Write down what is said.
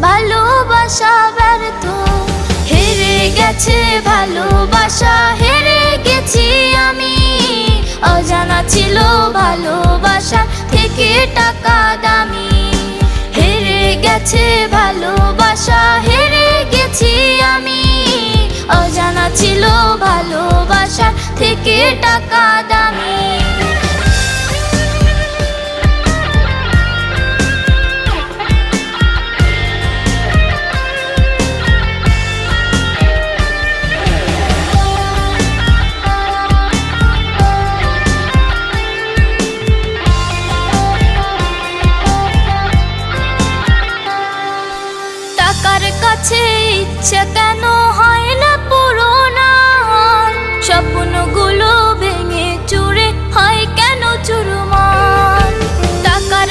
ভালোবাসা ব্যর্থ, হেরে গেছে ভালোবাসা, হেরে গেছি আমি। অজানা ছিল ভালোবাসা থেকে টাকা দামি, হেরে গেছে ভালোবাসা, হেরে গেছি আমি। অজানা ছিল ভালোবাসা থেকে টাকা দামি। টাকার কাছে ইচ্ছে কেন হয় না পুরোনা, স্বপ্নগুলো ভেঙে চুরে হয় কেন চুরমার। টাকার